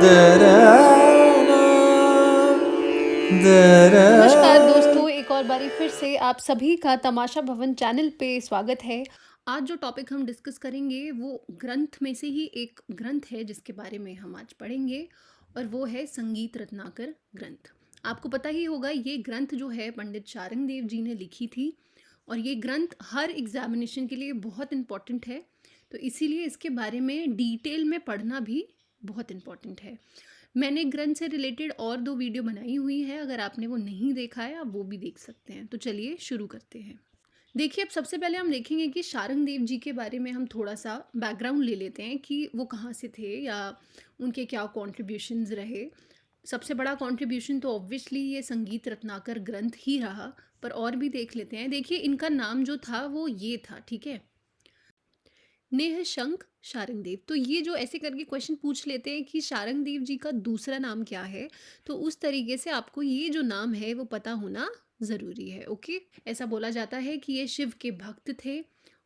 दराना नमस्कार दराना। दोस्तों, एक और बारी फिर से आप सभी का तमाशा भवन चैनल पे स्वागत है। आज जो टॉपिक हम डिस्कस करेंगे वो ग्रंथ में से ही एक ग्रंथ है जिसके बारे में हम आज पढ़ेंगे और वो है संगीत रत्नाकर ग्रंथ। आपको पता ही होगा ये ग्रंथ जो है पंडित शारंग देव जी ने लिखी थी और ये ग्रंथ हर एग्जामिनेशन के लिए बहुत इम्पॉर्टेंट है। तो इसीलिए इसके बारे में डिटेल में पढ़ना भी बहुत इम्पॉर्टेंट है। मैंने ग्रंथ से रिलेटेड और 2 वीडियो बनाई हुई है, अगर आपने वो नहीं देखा है आप वो भी देख सकते हैं। तो चलिए शुरू करते हैं। देखिए, अब सबसे पहले हम देखेंगे कि शारंग देव जी के बारे में हम थोड़ा-सा बैकग्राउंड ले लेते हैं कि वो कहाँ से थे या उनके क्या कॉन्ट्रिब्यूशंस रहे। सबसे बड़ा कॉन्ट्रिब्यूशन तो ऑब्वियसली ये संगीत रत्नाकर ग्रंथ ही रहा, पर और भी देख लेते हैं। देखिए, इनका नाम जो था वो ये था, ठीक है? नेहशंक शारंगदेव। तो ये जो ऐसे करके क्वेश्चन पूछ लेते हैं कि शारंगदेव जी का दूसरा नाम क्या है, तो उस तरीके से आपको ये जो नाम है वो पता होना ज़रूरी है। ओके, ऐसा बोला जाता है कि ये शिव के भक्त थे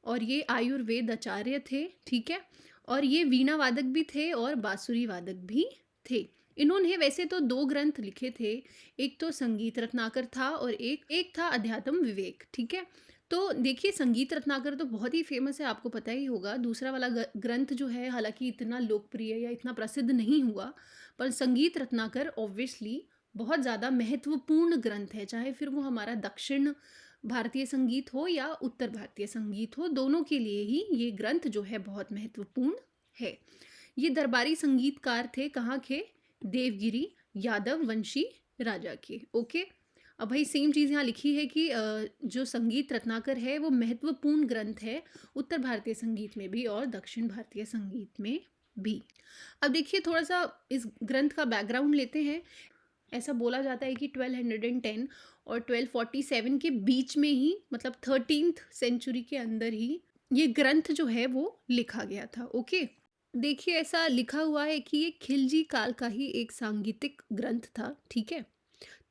और ये आयुर्वेद आचार्य थे, ठीक है? और ये वीणा वादक भी थे और बांसुरी वादक भी थे। इन्होंने वैसे तो 2 ग्रंथ लिखे थे, एक तो संगीत रत्नाकर था और एक एक था अध्यात्म विवेक, ठीक है? तो देखिए, संगीत रत्नाकर तो बहुत ही फेमस है, आपको पता ही होगा। दूसरा वाला ग्रंथ जो है हालांकि इतना लोकप्रिय या इतना प्रसिद्ध नहीं हुआ, पर संगीत रत्नाकर ऑब्वियसली बहुत ज़्यादा महत्वपूर्ण ग्रंथ है। चाहे फिर वो हमारा दक्षिण भारतीय संगीत हो या उत्तर भारतीय संगीत हो, दोनों के लिए ही ये ग्रंथ जो है बहुत महत्वपूर्ण है। ये दरबारी संगीतकार थे, कहाँ के? देवगिरी यादव वंशी राजा के। ओके, अब भाई सेम चीज़ यहाँ लिखी है कि जो संगीत रत्नाकर है वो महत्वपूर्ण ग्रंथ है उत्तर भारतीय संगीत में भी और दक्षिण भारतीय संगीत में भी। अब देखिए, थोड़ा सा इस ग्रंथ का बैकग्राउंड लेते हैं। ऐसा बोला जाता है कि 1210 और 1247 के बीच में ही, मतलब 13th सेंचुरी के अंदर ही ये ग्रंथ जो है वो लिखा गया था। ओके, देखिए, ऐसा लिखा हुआ है कि ये खिलजी काल का ही एक सांगीतिक ग्रंथ था, ठीक है?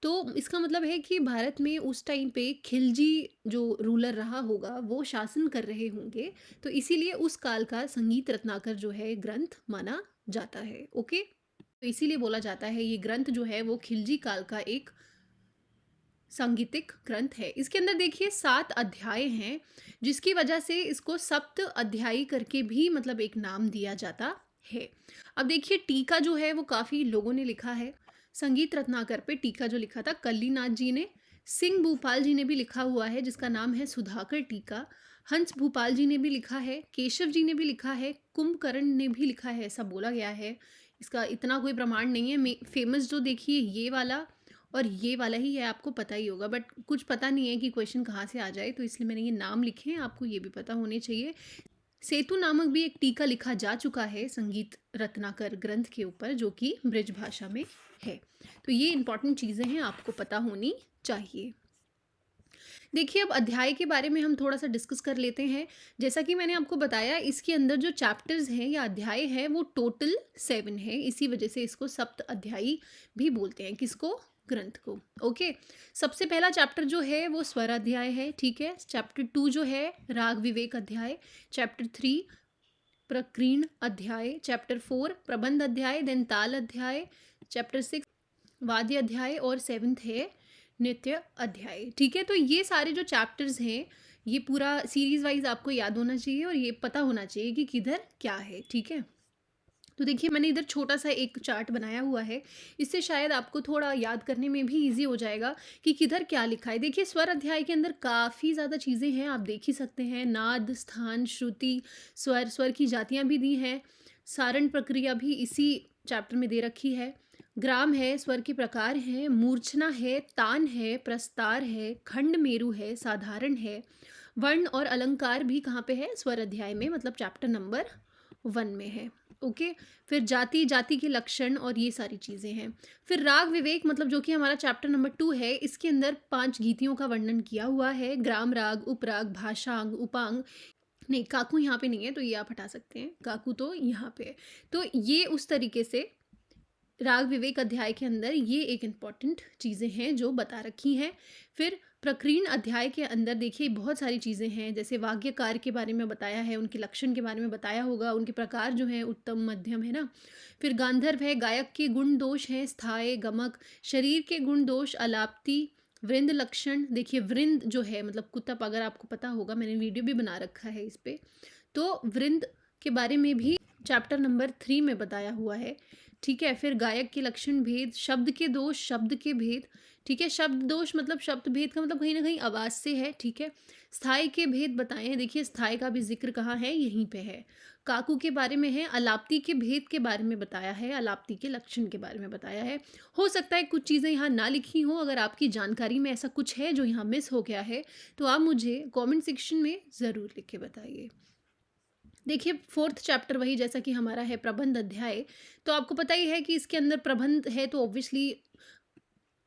तो इसका मतलब है कि भारत में उस टाइम पे खिलजी जो रूलर रहा होगा वो शासन कर रहे होंगे, तो इसीलिए उस काल का संगीत रत्नाकर जो है ग्रंथ माना जाता है। ओके, तो इसीलिए बोला जाता है ये ग्रंथ जो है वो खिलजी काल का एक सांगीतिक ग्रंथ है। इसके अंदर देखिए 7 अध्याय हैं, जिसकी वजह से इसको सप्त अध्यायी करके भी मतलब एक नाम दिया जाता है। अब देखिए, टीका जो है वो काफ़ी लोगों ने लिखा है। संगीत रत्नाकर पे टीका जो लिखा था कल्लीनाथ जी ने, सिंह भूपाल जी ने भी लिखा हुआ है जिसका नाम है सुधाकर टीका, हंस भूपाल जी ने भी लिखा है, केशव जी ने भी लिखा है, कुंभकर्ण ने भी लिखा है, ऐसा बोला गया है। इसका इतना कोई प्रमाण नहीं है। फेमस जो देखिए ये वाला और ये वाला ही है, आपको पता ही होगा, बट कुछ पता नहीं है कि क्वेश्चन कहाँ से आ जाए, तो इसलिए मैंने ये नाम लिखे हैं, आपको ये भी पता होने चाहिए। सेतु नामक भी एक टीका लिखा जा चुका है संगीत रत्नाकर ग्रंथ के ऊपर, जो कि ब्रज भाषा में है। तो ये इंपॉर्टेंट चीज़ें हैं, आपको पता होनी चाहिए। देखिए, अब अध्याय के बारे में हम थोड़ा सा डिस्कस कर लेते हैं। जैसा कि मैंने आपको बताया, इसके अंदर जो चैप्टर्स हैं या अध्याय हैं वो टोटल 7 है, इसी वजह से इसको सप्त अध्यायी भी बोलते हैं। किसको? ग्रंथ को। ओके, सबसे पहला चैप्टर जो है वो स्वर अध्याय है, ठीक है? चैप्टर 2 जो है राग विवेक अध्याय, चैप्टर 3 प्रकीर्ण अध्याय, चैप्टर 4 प्रबंध अध्याय, देन ताल अध्याय, चैप्टर 6 वाद्य अध्याय और 7th है नृत्य अध्याय, ठीक है? तो ये सारे जो चैप्टर्स हैं ये पूरा सीरीज वाइज आपको याद होना चाहिए और ये पता होना चाहिए कि किधर क्या है, ठीक है? तो देखिए, मैंने इधर छोटा सा एक चार्ट बनाया हुआ है, इससे शायद आपको थोड़ा याद करने में भी इजी हो जाएगा कि किधर क्या लिखा है। देखिए, स्वर अध्याय के अंदर काफ़ी ज़्यादा चीज़ें हैं, आप देख ही सकते हैं। नाद, स्थान, श्रुति, स्वर, स्वर की जातियाँ भी दी हैं, सारण प्रक्रिया भी इसी चैप्टर में दे रखी है, ग्राम है, स्वर के प्रकार हैं, मूर्छना है, तान है, प्रस्तार है, खंड मेरु है, साधारण है, वर्ण और अलंकार भी कहाँ पे है? स्वर अध्याय में, मतलब चैप्टर नंबर 1 में है। ओके, फिर जाति, जाति के लक्षण और ये सारी चीज़ें हैं। फिर राग विवेक, मतलब जो कि हमारा चैप्टर नंबर 2 है, इसके अंदर 5 गीतियों का वर्णन किया हुआ है। ग्राम राग, उपराग, भाषांग, उपांग, नहीं काकू यहाँ पे नहीं है तो ये आप हटा सकते हैं, काकू तो यहाँ पे है। तो ये उस तरीके से राग विवेक अध्याय के अंदर ये एक इम्पॉर्टेंट चीज़ें हैं जो बता रखी हैं। फिर प्रकीर्ण अध्याय के अंदर देखिए बहुत सारी चीज़ें हैं, जैसे वाग्यकार के बारे में बताया है, उनके लक्षण के बारे में बताया होगा, उनके प्रकार जो हैं उत्तम मध्यम है ना। फिर गांधर्व है, गायक के गुण दोष हैं, स्थाय गमक, शरीर के गुण दोष, अलाप्ति, वृंद लक्षण। देखिए वृंद जो है मतलब कुतप, अगर आपको पता होगा मैंने वीडियो भी बना रखा है इस पे, तो वृंद के बारे में भी चैप्टर नंबर 3 में बताया हुआ है। ठीक है, फिर गायक के लक्षण भेद, शब्द के दोष, शब्द के भेद। ठीक है, शब्द दोष मतलब शब्द भेद का मतलब कहीं ना कहीं आवाज़ से है। ठीक है, स्थाई के भेद बताए हैं, देखिए स्थाई का भी जिक्र कहाँ है, यहीं पे है। काकू के बारे में है, अलाप्ति के भेद के बारे में बताया है, अलाप्ति के लक्षण के बारे में बताया है। हो सकता है कुछ चीज़ें यहाँ ना लिखी हों, अगर आपकी जानकारी में ऐसा कुछ है जो यहाँ मिस हो गया है तो आप मुझे कमेंट सेक्शन में ज़रूर लिख के बताइए। देखिए 4th चैप्टर वही जैसा कि हमारा है प्रबंध अध्याय, तो आपको पता ही है कि इसके अंदर प्रबंध है तो ऑब्वियसली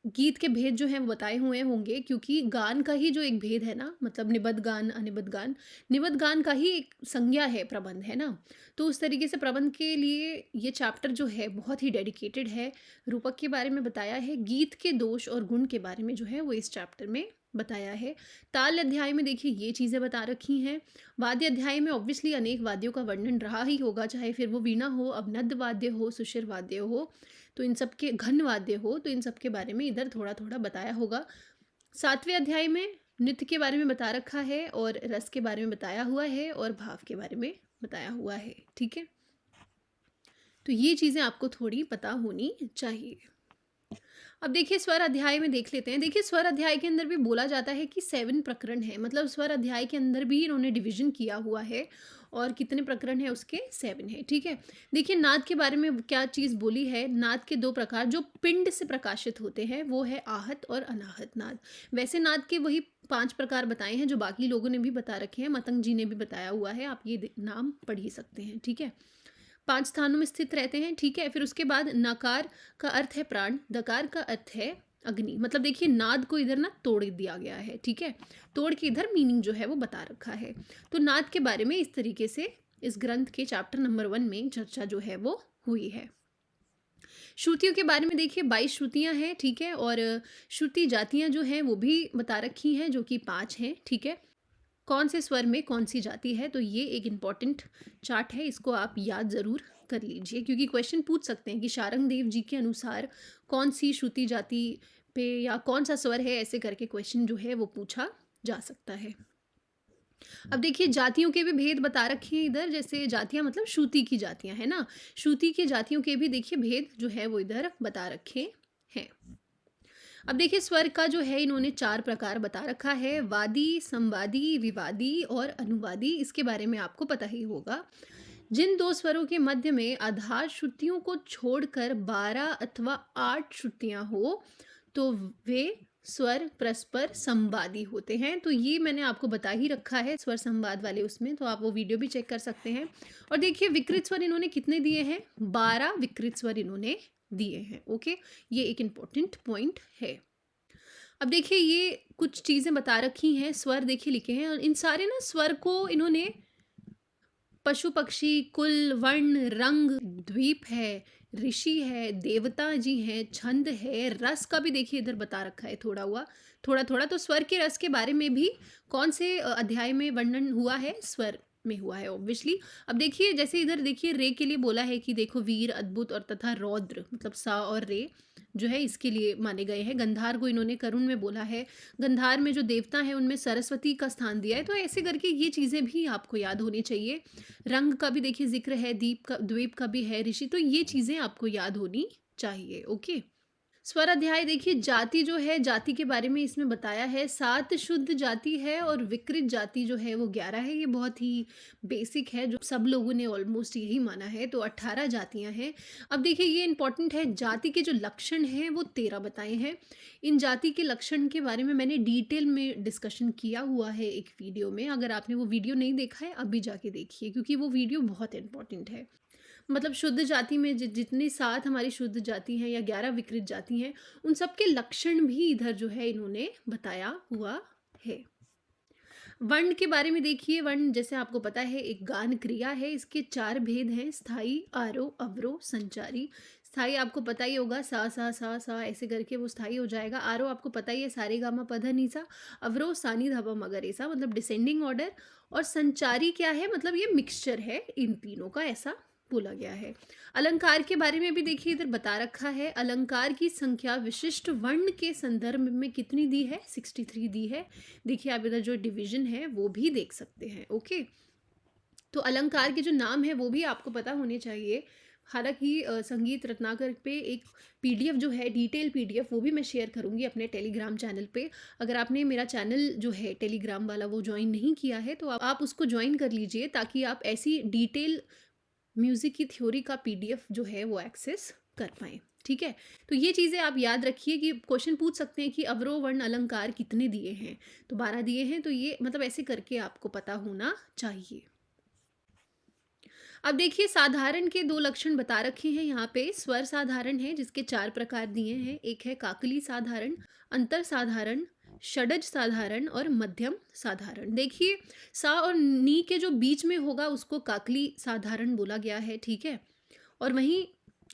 गीत के भेद जो हैं वो बताए हुए होंगे, क्योंकि गान का ही जो एक भेद है ना, मतलब निबद्ध गान अनिबद्ध गान, निबद्ध गान का ही एक संज्ञा है प्रबंध, है ना। तो उस तरीके से प्रबंध के लिए ये चैप्टर जो है बहुत ही डेडिकेटेड है। रूपक के बारे में बताया है, गीत के दोष और गुण के बारे में जो है वो इस चैप्टर में बताया है। ताल अध्याय में देखिए ये चीज़ें बता रखी हैं। वाद्य अध्याय में ऑब्वियसली अनेक वाद्यों का वर्णन रहा ही होगा, चाहे फिर वो वीणा हो, अवनद्ध वाद्य हो, सुशिर वाद्य हो, तो इन सब के घन वाद्य हो, तो इन सब के बारे में इधर थोड़ा थोड़ा बताया होगा। 7वें अध्याय में नृत्य के बारे में बता रखा है, और रस के बारे में बताया हुआ है, और भाव के बारे में बताया हुआ है। ठीक है, तो ये चीज़ें आपको थोड़ी पता होनी चाहिए। अब देखिए स्वर अध्याय में देख लेते हैं। देखिए स्वर अध्याय के अंदर भी बोला जाता है कि 7 प्रकरण है, मतलब स्वर अध्याय के अंदर भी इन्होंने डिवीजन किया हुआ है, और कितने प्रकरण है उसके 7 है। ठीक है, देखिए नाद के बारे में क्या चीज़ बोली है। नाद के 2 प्रकार जो पिंड से प्रकाशित होते हैं वो है आहत और अनाहत नाद। वैसे नाद के वही 5 प्रकार बताए हैं जो बाकी लोगों ने भी बता रखे हैं, मतंग जी ने भी बताया हुआ है, आप ये नाम पढ़ ही सकते हैं। ठीक है, 5 स्थानों में स्थित रहते हैं। ठीक है, फिर उसके बाद नकार का अर्थ है प्राण, दकार का अर्थ है अग्नि। मतलब देखिए नाद को इधर ना तोड़ दिया गया है। ठीक है, तोड़ के इधर मीनिंग जो है वो बता रखा है। तो नाद के बारे में इस तरीके से इस ग्रंथ के चैप्टर नंबर 1 में चर्चा जो है वो हुई है। श्रुतियों के बारे में देखिए 22 श्रुतियाँ हैं। ठीक है, और श्रुति जातियाँ जो हैं वो भी बता रखी हैं, जो कि 5 हैं। ठीक है, कौन से स्वर में कौन सी जाति है, तो ये एक इम्पॉर्टेंट चार्ट है, इसको आप याद ज़रूर कर लीजिए, क्योंकि क्वेश्चन पूछ सकते हैं कि शारंग देव जी के अनुसार कौन सी श्रुति जाति पे या कौन सा स्वर है, ऐसे करके क्वेश्चन जो है वो पूछा जा सकता है। अब देखिए जातियों के भी भेद बता रखे हैं इधर, जैसे जातियां मतलब श्रुति की जातियां है ना, श्रुति की जातियों के भी देखिए भेद जो है वो इधर बता रखे हैं। अब देखिए स्वर का जो है इन्होंने 4 प्रकार बता रखा है, वादी, संवादी, विवादी और अनुवादी। इसके बारे में आपको पता ही होगा। जिन 2 स्वरों के मध्य में आधार श्रुतियों को छोड़कर 12 अथवा 8 श्रुतियां हो तो वे स्वर परस्पर संवादी होते हैं। तो ये मैंने आपको बता ही रखा है स्वर संवाद वाले उसमें, तो आप वो वीडियो भी चेक कर सकते हैं। और देखिए विकृत स्वर इन्होंने कितने दिए हैं, 12 विकृत स्वर इन्होंने दिए हैं। ओके, ये एक इम्पोर्टेंट पॉइंट है। अब देखिए ये कुछ चीज़ें बता रखी हैं, स्वर देखिए लिखे हैं, और इन सारे ना स्वर को इन्होंने पशु पक्षी, कुल, वर्ण, रंग, द्वीप है, ऋषि है, देवता जी हैं, छंद है, रस का भी देखिए इधर बता रखा है थोड़ा थोड़ा। तो स्वर के रस के बारे में भी कौन से अध्याय में वर्णन हुआ है, स्वर में हुआ है ऑब्वियसली। अब देखिए जैसे इधर देखिए रे के लिए बोला है कि देखो वीर, अद्भुत और तथा रौद्र, मतलब सा और रे जो है इसके लिए माने गए हैं। गंधार को इन्होंने करुण में बोला है। गंधार में जो देवता है उनमें सरस्वती का स्थान दिया है। तो ऐसे करके ये चीज़ें भी आपको याद होनी चाहिए। रंग का भी देखिए जिक्र है, द्वीप का भी है, ऋषि, तो ये चीज़ें आपको याद होनी चाहिए। ओके, स्वर अध्याय देखिए जाति जो है, जाति के बारे में इसमें बताया है। 7 शुद्ध जाति है और विकृत जाति जो है वो 11 है। ये बहुत ही बेसिक है, जो सब लोगों ने ऑलमोस्ट यही माना है। तो 18 जातियां हैं। अब देखिए ये इंपॉर्टेंट है, जाति के जो लक्षण हैं वो 13 बताए हैं। इन जाति के लक्षण के बारे में मैंने डिटेल में डिस्कशन किया हुआ है एक वीडियो में। अगर आपने वो वीडियो नहीं देखा है अभी जाके देखिए, क्योंकि वो वीडियो बहुत इंपॉर्टेंट है। मतलब शुद्ध जाति में जितनी 7 हमारी शुद्ध जाति हैं या 11 विकृत जाति हैं, उन सब के लक्षण भी इधर जो है इन्होंने बताया हुआ है। वर्ण के बारे में देखिए, वर्ण जैसे आपको पता है एक गान क्रिया है, इसके 4 भेद हैं, स्थाई, आरोह, अवरोह, संचारी। स्थाई आपको पता ही होगा, सा ऐसे करके वो स्थाई हो जाएगा। आरोह आपको पता ही है, सारेगामा पधा निसा। अवरोह सानी धापा मगरेसा, मतलब डिसेंडिंग ऑर्डर। और संचारी क्या है, मतलब ये मिक्सचर है इन तीनों का, ऐसा बोला गया है। अलंकार के बारे में भी देखिए इधर बता रखा है, अलंकार की संख्या विशिष्ट वर्ण के संदर्भ में कितनी दी है, 63 दी है। देखिए आप इधर जो डिवीजन है वो भी देख सकते हैं। ओके, तो अलंकार के जो नाम है वो भी आपको पता होने चाहिए। हालांकि संगीत रत्नाकर पे एक पीडीएफ जो है, डिटेल पीडीएफ, वो भी मैं शेयर करूंगी अपने टेलीग्राम चैनल पे। अगर आपने मेरा चैनल जो है टेलीग्राम वाला वो ज्वाइन नहीं किया है तो आप उसको ज्वाइन कर लीजिए, ताकि आप ऐसी डिटेल म्यूज़िक की थ्योरी का पीडीएफ जो है वो एक्सेस कर पाएँ। ठीक है? तो ये चीज़ें आप याद रखिए कि क्वेश्चन पूछ सकते हैं कि अवरोह वर्ण अलंकार कितने दिए हैं, तो 12 दिए हैं, तो ये मतलब ऐसे करके आपको पता होना चाहिए। अब देखिए साधारण के 2 लक्षण बता रखे हैं यहाँ पे। स्वर साधारण है जिसके 4 प्रकार दिए हैं। एक है काकली साधारण, अंतर साधारण, षडज साधारण और मध्यम साधारण। देखिए सा और नी के जो बीच में होगा उसको काकली साधारण बोला गया है, ठीक है? और वहीं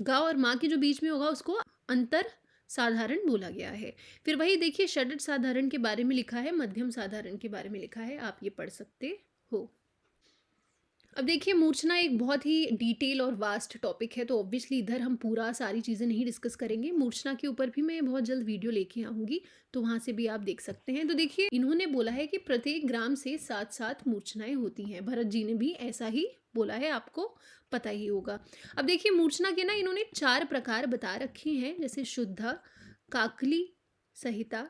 गा और माँ के जो बीच में होगा उसको अंतर साधारण बोला गया है। फिर वही देखिए षडज साधारण के बारे में लिखा है, मध्यम साधारण के बारे में लिखा है, आप ये पढ़ सकते हो। अब देखिए मूर्छना एक बहुत ही डिटेल और वास्ट टॉपिक है, तो ऑब्वियसली इधर हम पूरा सारी चीज़ें नहीं डिस्कस करेंगे। मूर्छना के ऊपर भी मैं बहुत जल्द वीडियो लेके आऊँगी, तो वहाँ से भी आप देख सकते हैं। तो देखिए इन्होंने बोला है कि प्रत्येक ग्राम से 7-7 मूर्छनाएं होती हैं। भरत जी ने भी ऐसा ही बोला है, आपको पता ही होगा। अब देखिए मूर्छना के ना इन्होंने 4 प्रकार बता रखे हैं, जैसे शुद्धा, काकली संहिता,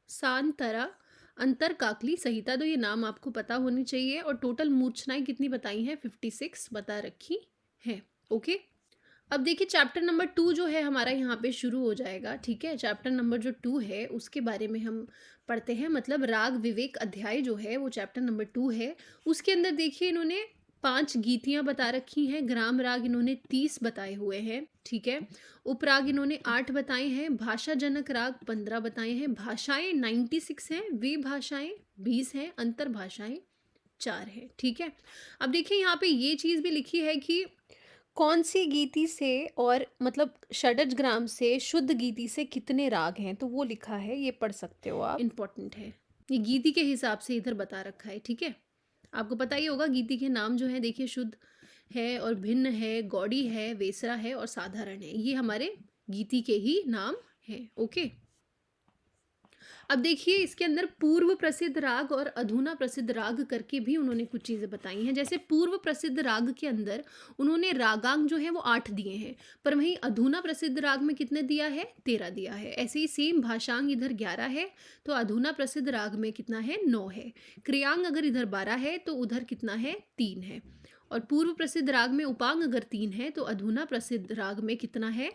सांतरा, अंतर काकली संहिता। तो ये नाम आपको पता होनी चाहिए। और टोटल मूर्छनाएं कितनी बताई हैं, 56 बता रखी है। ओके, अब देखिए चैप्टर नंबर 2 जो है हमारा यहाँ पे शुरू हो जाएगा। ठीक है, चैप्टर नंबर जो 2 है उसके बारे में हम पढ़ते हैं। मतलब राग विवेक अध्याय जो है वो चैप्टर नंबर 2 है। उसके अंदर देखिए इन्होंने 5 गीतियाँ बता रखी हैं। ग्राम राग इन्होंने 30 बताए हुए हैं, ठीक है। उपराग इन्होंने 8 बताए हैं। भाषा जनक राग 15 बताए हैं। भाषाएं 96 हैं, वे भाषाएं 20 हैं, अंतर भाषाएं 4 हैं, ठीक है। अब देखिए यहाँ पे ये चीज़ भी लिखी है कि कौन सी गीति से और मतलब षडज ग्राम से शुद्ध गीति से कितने राग हैं, तो वो लिखा है, ये पढ़ सकते हो आप, इम्पोर्टेंट है। ये गीति के हिसाब से इधर बता रखा है, ठीक है। आपको पता ही होगा गीति के नाम जो है, देखिए शुद्ध है और भिन्न है, गौड़ी है, वेसरा है और साधारण है। ये हमारे गीति के ही नाम हैं। ओके, अब देखिए इसके अंदर पूर्व प्रसिद्ध राग और अधुना प्रसिद्ध राग करके भी उन्होंने कुछ चीज़ें बताई हैं। जैसे पूर्व प्रसिद्ध राग के अंदर उन्होंने रागांग जो है वो 8 दिए हैं, पर वहीं अधुना प्रसिद्ध राग में कितने दिया है, 13 दिया है। ऐसे ही सेम भाषांग इधर 11 है, तो अधुना प्रसिद्ध राग में कितना है, 9 है। क्रियांग अगर इधर 12 है तो उधर कितना है, 3 है। और पूर्व प्रसिद्ध राग में उपांग अगर 3 है तो अधुना प्रसिद्ध राग में कितना है,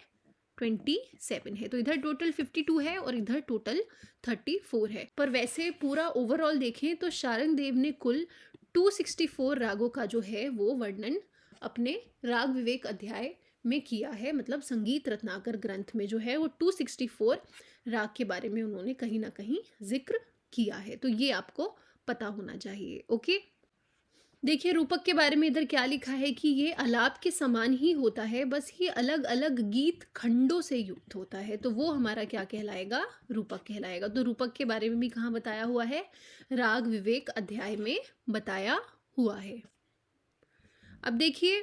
27 है। तो इधर टोटल 52 है और इधर टोटल 34 है। पर वैसे पूरा ओवरऑल देखें तो शारंग देव ने कुल 264 रागों का जो है वो वर्णन अपने राग विवेक अध्याय में किया है। मतलब संगीत रत्नाकर ग्रंथ में जो है वो 264 राग के बारे में उन्होंने कहीं ना कहीं जिक्र किया है, तो ये आपको पता होना चाहिए। ओके, देखिए रूपक के बारे में इधर क्या लिखा है कि ये आलाप के समान ही होता है, बस ये अलग अलग गीत खंडों से युक्त होता है, तो वो हमारा क्या कहलाएगा, रूपक कहलाएगा। तो रूपक के बारे में भी कहाँ बताया हुआ है, राग विवेक अध्याय में बताया हुआ है। अब देखिए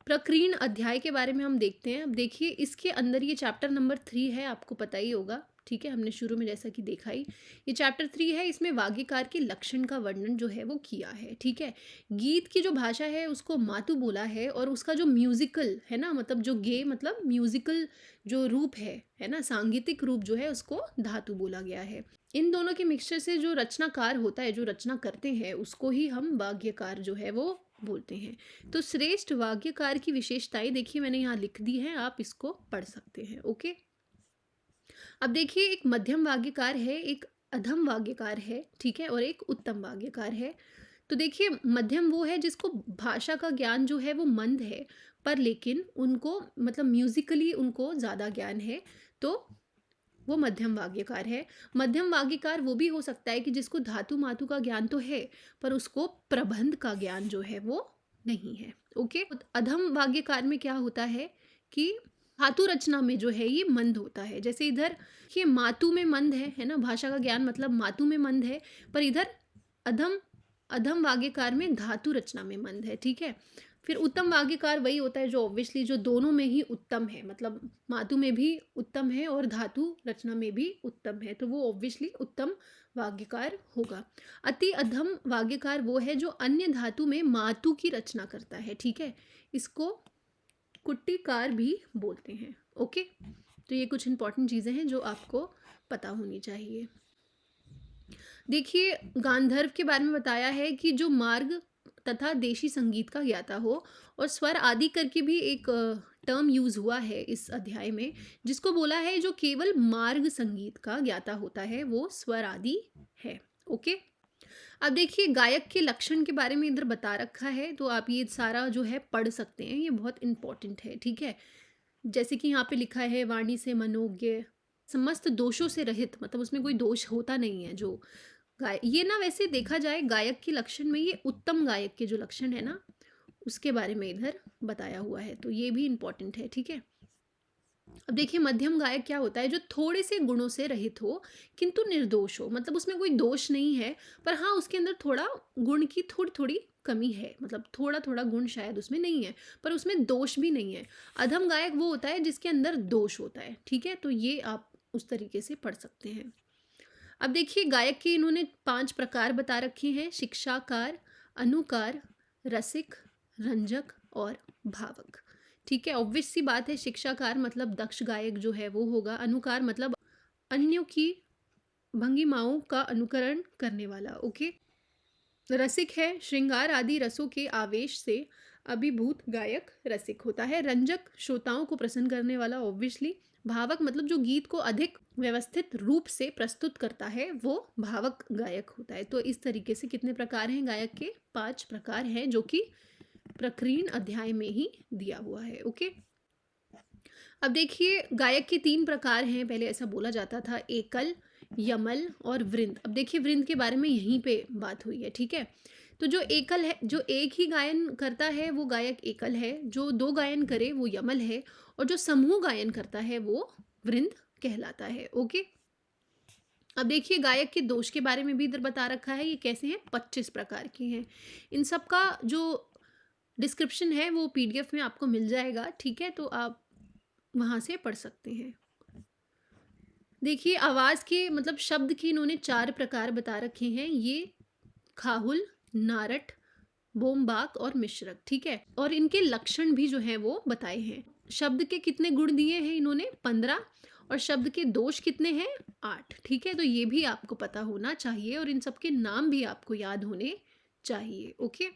प्रकीर्ण अध्याय के बारे में हम देखते हैं। अब देखिए इसके अंदर ये चैप्टर नंबर 3 है, आपको पता ही होगा, ठीक है, हमने शुरू में जैसा कि देखा ही, ये चैप्टर 3 है। इसमें वाग्यकार के लक्षण का वर्णन जो है वो किया है, ठीक है। गीत की जो भाषा है उसको मातु बोला है, और उसका जो म्यूजिकल है ना, मतलब जो गे मतलब म्यूजिकल जो रूप है ना, सांगीतिक रूप जो है उसको धातु बोला गया है। इन दोनों के मिक्सचर से जो रचनाकार होता है, जो रचना करते हैं, उसको ही हम वाग्यकार जो है वो बोलते हैं। तो श्रेष्ठ वाग्यकार की विशेषताएं देखिए मैंने यहाँ लिख दी है, आप इसको पढ़ सकते हैं। ओके, अब देखिए एक मध्यम वाग्यकार है, एक अधम वाग्यकार है, ठीक है, और एक उत्तम वाग्यकार है। तो देखिए मध्यम वो है जिसको भाषा का ज्ञान जो है वो मंद है, पर लेकिन उनको मतलब म्यूजिकली उनको ज़्यादा ज्ञान है। तो वो मध्यम वाग्यकार है। मध्यम वाग्यकार वो भी हो सकता है कि जिसको धातु मातु का ज्ञान तो है, पर उसको प्रबंध का ज्ञान जो है वो नहीं है। ओके, अधम वाग्यकार में क्या होता है कि धातु रचना में जो है ये मंद होता है। जैसे इधर ये मातु में मंद है ना, भाषा का ज्ञान मतलब मातु में मंद है, पर इधर अधम अधम वाग्यकार में धातु रचना में मंद है। ठीक है, फिर उत्तम वाग्यकार वही होता है जो ऑब्वियसली जो दोनों में ही उत्तम है, मतलब मातु में भी उत्तम है और धातु रचना में भी उत्तम है, तो वो ऑब्वियसली उत्तम वाग्यकार होगा। अति अधम वाग्यकार वो है जो अन्य धातु में मातु की रचना करता है। ठीक है, इसको कुट्टीकार भी बोलते हैं। ओके, तो ये कुछ इंपॉर्टेंट चीज़ें हैं जो आपको पता होनी चाहिए। देखिए, गांधर्व के बारे में बताया है कि जो मार्ग तथा देशी संगीत का ज्ञाता हो, और स्वर आदि करके भी एक टर्म यूज हुआ है इस अध्याय में, जिसको बोला है जो केवल मार्ग संगीत का ज्ञाता होता है वो स्वर आदि है। ओके, अब देखिए गायक के लक्षण के बारे में इधर बता रखा है, तो आप ये सारा जो है पढ़ सकते हैं, ये बहुत इंपॉर्टेंट है। ठीक है, जैसे कि यहाँ पे लिखा है वाणी से मनोज्ञ, समस्त दोषों से रहित, मतलब उसमें कोई दोष होता नहीं है जो ये ना, वैसे देखा जाए गायक के लक्षण में ये उत्तम गायक के जो लक्षण है ना, उसके बारे में इधर बताया हुआ है, तो ये भी इंपॉर्टेंट है। ठीक है, अब देखिए मध्यम गायक क्या होता है, जो थोड़े से गुणों से रहित हो किंतु निर्दोष हो, मतलब उसमें कोई दोष नहीं है, पर हाँ उसके अंदर थोड़ा गुण की थोड़ी थोड़ी कमी है, मतलब थोड़ा थोड़ा गुण शायद उसमें नहीं है, पर उसमें दोष भी नहीं है। अधम गायक वो होता है जिसके अंदर दोष होता है। ठीक है, तो ये आप उस तरीके से पढ़ सकते हैं। अब देखिए गायक के इन्होंने 5 प्रकार बता रखे हैं: शिक्षाकार, अनुकार, रसिक, रंजक और भावक। ठीक है, ऑब्वियस सी बात है, शिक्षाकार मतलब दक्ष गायक जो है वो होगा। अनुकार मतलब अन्यों की भंगिमाओं का अनुकरण करने वाला। ओके, रसिक है श्रृंगार आदि रसों के आवेश से अभिभूत गायक रसिक होता है। रंजक श्रोताओं को प्रसन्न करने वाला ऑब्वियसली। भावक मतलब जो गीत को अधिक व्यवस्थित रूप से प्रस्तुत करता है वो भावक गायक होता है। तो इस तरीके से कितने प्रकार हैं गायक के? 5 प्रकार हैं, जो कि प्रकीर्ण अध्याय में ही दिया हुआ है। ओके, अब देखिए गायक के 3 प्रकार हैं। पहले ऐसा बोला जाता था, एकल, यमल और वृंद। अब देखिए वृंद के बारे में यहीं पे बात हुई है। ठीक है, तो जो एकल है, जो एक ही गायन करता है वो गायक एकल है, जो 2 गायन करे वो यमल है, और जो समूह गायन करता है वो वृंद कहलाता है। ओके, अब देखिए गायक के दोष के बारे में भी इधर बता रखा है, ये कैसे हैं, 25 प्रकार के हैं। इन सब का जो डिस्क्रिप्शन है वो पीडीएफ में आपको मिल जाएगा। ठीक है, तो आप वहाँ से पढ़ सकते हैं। देखिए आवाज़ के मतलब शब्द के इन्होंने 4 प्रकार बता रखे हैं, ये खाहुल, नारट, बोमबाक और मिश्रक। ठीक है, और इनके लक्षण भी जो हैं वो बताए हैं। शब्द के कितने गुण दिए हैं इन्होंने? 15, और शब्द के दोष कितने हैं? 8। ठीक है, तो ये भी आपको पता होना चाहिए, और इन सब के नाम भी आपको याद होने चाहिए। ओके,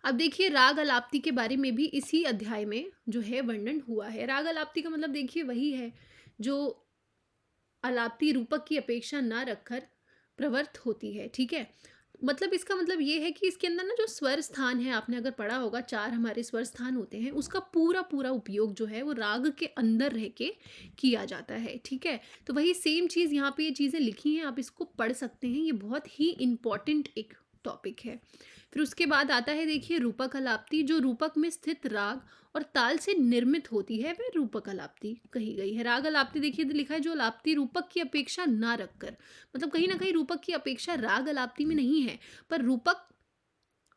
अब देखिए राग अलाप्ति के बारे में भी इसी अध्याय में जो है वर्णन हुआ है। राग अलाप्ति का मतलब देखिए वही है जो अलाप्ति रूपक की अपेक्षा ना रखकर प्रवर्त होती है। ठीक है, मतलब इसका मतलब ये है कि इसके अंदर ना जो स्वर स्थान है, आपने अगर पढ़ा होगा 4 हमारे स्वर स्थान होते हैं, उसका पूरा पूरा उपयोग जो है वो राग के अंदर रह के किया जाता है। ठीक है, तो वही सेम चीज़ यहाँ पे ये चीज़ें लिखी हैं, आप इसको पढ़ सकते हैं, ये बहुत ही इम्पॉर्टेंट एक टॉपिक है। फिर उसके बाद आता है देखिए रूपक अलाप्ति, जो रूपक में स्थित राग और ताल से निर्मित होती है वह रूपक अलाप्ति कही गई है। राग अलाप्ति देखिए लिखा है जो अलाप्ति रूपक की अपेक्षा ना रखकर, मतलब कहीं ना कहीं रूपक की अपेक्षा राग अलाप्ति में नहीं है, पर रूपक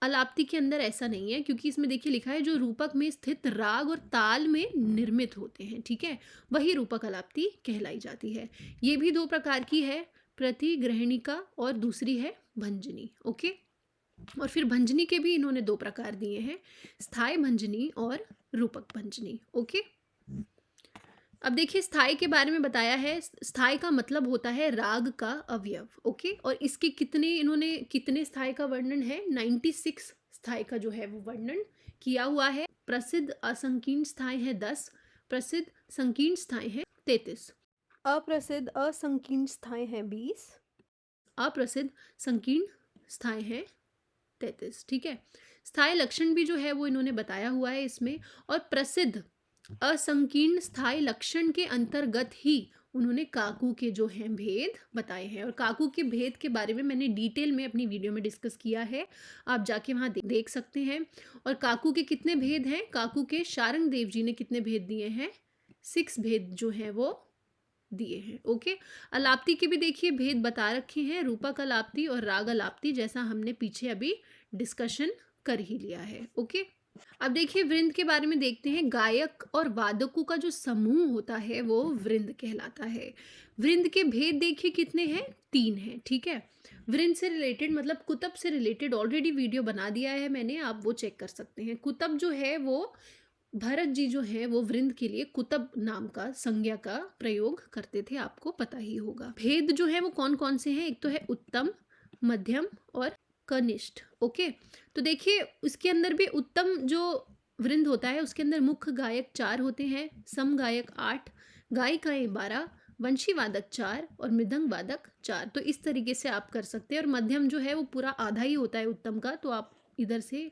अलाप्ति के अंदर ऐसा नहीं है, क्योंकि इसमें देखिए लिखा है जो रूपक में स्थित राग और ताल में निर्मित होते हैं। ठीक है, वही रूपक अलाप्ति कहलाई जाती है। ये भी 2 प्रकार की है, प्रतिग्रहणिका और दूसरी है भंजनी। ओके, और फिर भंजनी के भी इन्होंने 2 प्रकार दिए हैं, स्थाई भंजनी और रूपक भंजनी। ओके, अब देखिए स्थाई के बारे में बताया है। स्थाई का मतलब होता है राग का अवयव। ओके, और इसके कितने स्थाई का वर्णन है? 96 स्थाई का जो है वो वर्णन किया हुआ है। प्रसिद्ध असंकीर्ण स्थाई है 10, प्रसिद्ध संकीर्ण स्थाई है 33, अप्रसिद्ध असंकीर्ण स्थाई है 20, अप्रसिद्ध संकीर्ण स्थाई है 33। ठीक है, स्थाई लक्षण भी जो है वो इन्होंने बताया हुआ है इसमें, और प्रसिद्ध असंकीर्ण स्थाई लक्षण के अंतर्गत ही उन्होंने काकू के जो हैं भेद बताए हैं, और काकू के भेद के बारे में मैंने डिटेल में अपनी वीडियो में डिस्कस किया है, आप जाके वहाँ देख सकते हैं। और काकू के कितने भेद हैं, काकू के शारंग देव जी ने कितने भेद दिए हैं, 6 भेद जो हैं वो दिए हैं। ओके, अलाप्ती के भी देखिए भेद बता रखे हैं, रूपक अलाप्ती और राग अलाप्ती, जैसा हमने पीछे अभी डिस्कशन कर ही लिया है। ओके, अब देखिए वृंद के बारे में देखते हैं। गायक और वादकों का जो समूह होता है वो वृंद कहलाता है। वृंद के भेद देखिए कितने हैं, 3 हैं। ठीक है, वृंद से रिलेटेड मतलब कुतब से रिलेटेड ऑलरेडी वीडियो बना दिया है मैंने, आप वो चेक कर सकते हैं। कुतब जो है वो भरत जी जो है वो वृंद के लिए कुतब नाम का संज्ञा का प्रयोग करते थे, आपको पता ही होगा। भेद जो है वो कौन कौन से हैं, एक तो है उत्तम, मध्यम और कनिष्ठ। ओके, तो देखिए उसके अंदर भी उत्तम जो वृंद होता है उसके अंदर मुख्य गायक 4 होते हैं, सम गायक 8, गायिकाएं 12, वंशी वादक 4 और मृदंग वादक 4। तो इस तरीके से आप कर सकते हैं। और मध्यम जो है वो पूरा आधा ही होता है उत्तम का, तो आप इधर से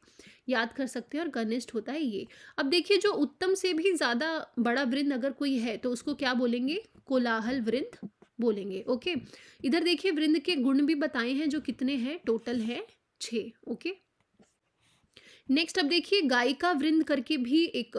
याद कर सकते हैं। और कनिष्ठ होता है ये। अब देखिए जो उत्तम से भी ज़्यादा बड़ा वृंद अगर कोई है तो उसको क्या बोलेंगे, कोलाहल वृंद बोलेंगे। ओके, इधर देखिए वृंद के गुण भी बताए हैं, जो कितने हैं, टोटल है 6। ओके, नेक्स्ट अब देखिए गायिका वृंद करके भी एक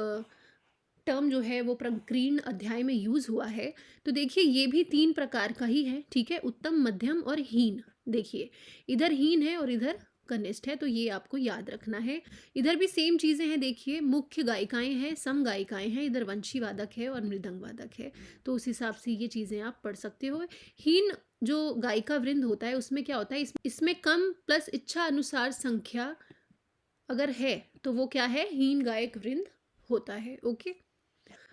टर्म जो है वो प्रकीर्ण अध्याय में यूज हुआ है। तो देखिए ये भी 3 प्रकार का ही है। ठीक है, उत्तम, मध्यम और हीन। देखिए इधर हीन है और इधर कनिष्ठ है, तो ये आपको याद रखना है। इधर भी सेम चीज़ें हैं, देखिए मुख्य गायिकाएं हैं, सम गायिकाएं हैं, इधर वंशी वादक है और मृदंग वादक है। तो उस हिसाब से ये चीज़ें आप पढ़ सकते हो। हीन जो गायिका वृंद होता है उसमें क्या होता है, इसमें कम प्लस इच्छा अनुसार संख्या अगर है तो वो क्या है, हीन गायक वृंद होता है। ओके,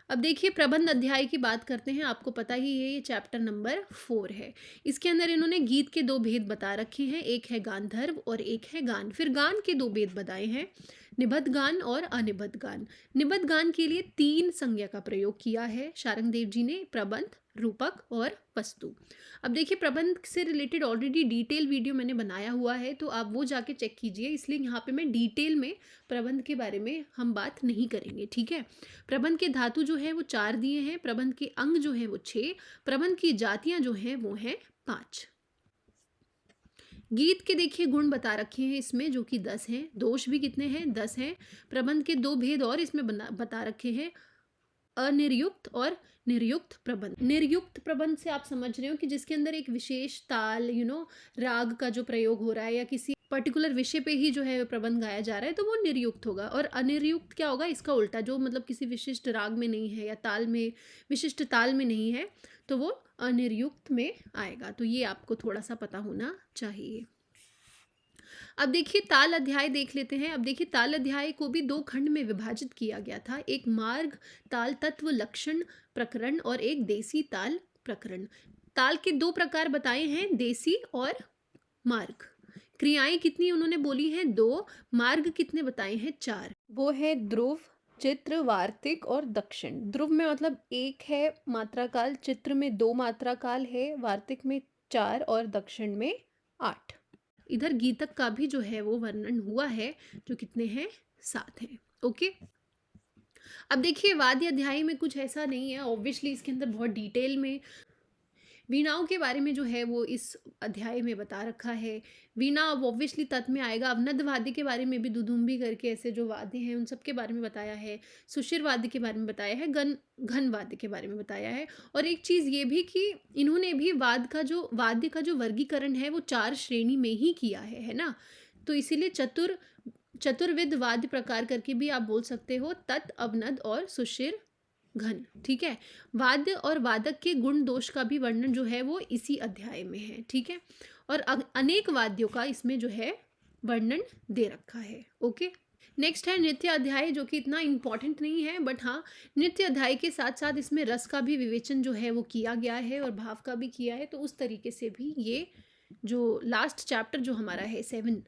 अब देखिए प्रबंध अध्याय की बात करते हैं। आपको पता ही है ये चैप्टर नंबर 4 है। इसके अंदर इन्होंने गीत के 2 भेद बता रखे हैं, एक है गांधर्व और एक है गान। फिर गान के 2 भेद बताए हैं, निबद्ध गान और अनिबद्ध गान। निबद्ध गान के लिए 3 संज्ञा का प्रयोग किया है शारंग देव जी ने, प्रबंध, रूपक और वस्तु। अब देखिए प्रबंध से रिलेटेड ऑलरेडी डिटेल वीडियो मैंने बनाया हुआ है, तो आप वो जाके चेक कीजिए, इसलिए यहाँ पे मैं डिटेल में प्रबंध के बारे में हम बात नहीं करेंगे। ठीक है, प्रबंध के धातु जो है वो 4 दिए हैं, प्रबंध के अंग जो है वो 6, प्रबंध की जातियां जो हैं वो हैं 5। गीत के देखिए गुण बता रखे हैं इसमें, जो कि 10 हैं। दोष भी कितने हैं, 10 हैं। प्रबंध के 2 भेद और इसमें बता रखे हैं, अनिर्युक्त और निर्युक्त प्रबंध। निर्युक्त प्रबंध से आप समझ रहे हो कि जिसके अंदर एक विशेष ताल राग का जो प्रयोग हो रहा है या किसी पर्टिकुलर विषय पे ही जो है प्रबंध गाया जा रहा है, तो वो निर्युक्त होगा। और अनिर्युक्त क्या होगा, इसका उल्टा, जो मतलब किसी विशिष्ट राग में नहीं है या ताल में, विशिष्ट ताल में नहीं है, तो वो अनिर्युक्त में आएगा। तो ये आपको थोड़ा सा पता होना चाहिए। अब देखिए ताल अध्याय देख लेते हैं। अब देखिए ताल अध्याय को भी 2 खंड में विभाजित किया गया था, एक मार्ग ताल तत्व लक्षण प्रकरण और एक देसी ताल प्रकरण। ताल के 2 प्रकार बताए हैं, देसी और मार्ग। क्रियाएं कितनी उन्होंने बोली हैं, 2। मार्ग कितने बताए हैं, 4। वो है ध्रुव, चित्र, वार्तिक और दक्षिण। ध्रुव में मतलब 1 है मात्रा काल, चित्र में 2 मात्रा काल है, वार्तिक में 4 और दक्षिण में 8। इधर गीतक का भी जो है वो वर्णन हुआ है, जो कितने हैं, 7 हैं। ओके, अब देखिए वाद्य अध्याय में कुछ ऐसा नहीं है, ऑब्वियसली इसके अंदर बहुत डिटेल में वीणाओं के बारे में जो है वो इस अध्याय में बता रखा है। वीणा अब ऑब्वियसली तत् में आएगा। अवनद वाद्य के बारे में भी, दुदुम्बी करके ऐसे जो वाद्य हैं उन सब के बारे में बताया है। सुशिर वाद्य के बारे में बताया है, घन वाद्य के बारे में बताया है। और एक चीज़ ये भी कि इन्होंने भी वाद्य का जो वर्गीकरण है वो 4 श्रेणी में ही किया है ना। तो इसीलिए चतुर्विध वाद्य प्रकार करके भी आप बोल सकते हो, तत्, अवनद और सुशिर, घन। ठीक है, वाद्य और वादक के गुण दोष का भी वर्णन जो है वो इसी अध्याय में है। ठीक है, और अनेक वाद्यों का इसमें जो है वर्णन दे रखा है। ओके, नेक्स्ट है नृत्य अध्याय, जो कि इतना इम्पॉर्टेंट नहीं है, बट हाँ नृत्य अध्याय के साथ साथ इसमें रस का भी विवेचन जो है वो किया गया है और भाव का भी किया है। तो उस तरीके से भी ये जो लास्ट चैप्टर जो हमारा है 7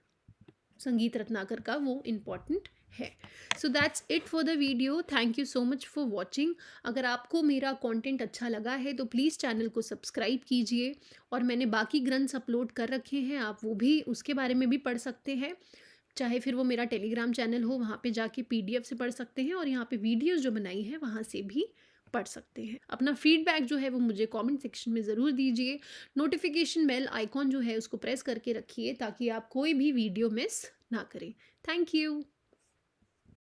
संगीत रत्नाकर का, वो इम्पॉर्टेंट है। So that's it for the video. Thank you so much for watching. अगर आपको मेरा कंटेंट अच्छा लगा है तो प्लीज़ चैनल को सब्सक्राइब कीजिए, और मैंने बाकी ग्रंथ्स अपलोड कर रखे हैं, आप वो भी उसके बारे में भी पढ़ सकते हैं। चाहे फिर वो मेरा टेलीग्राम चैनल हो, वहाँ पे जाके PDF से पढ़ सकते हैं, और यहाँ पे वीडियोज़ जो बनाई हैं वहाँ से भी पढ़ सकते हैं। अपना फीडबैक जो है वो मुझे कमेंट सेक्शन में ज़रूर दीजिए। नोटिफिकेशन बेल आइकॉन जो है उसको प्रेस करके रखिए ताकि आप कोई भी वीडियो मिस ना करें। Thank you.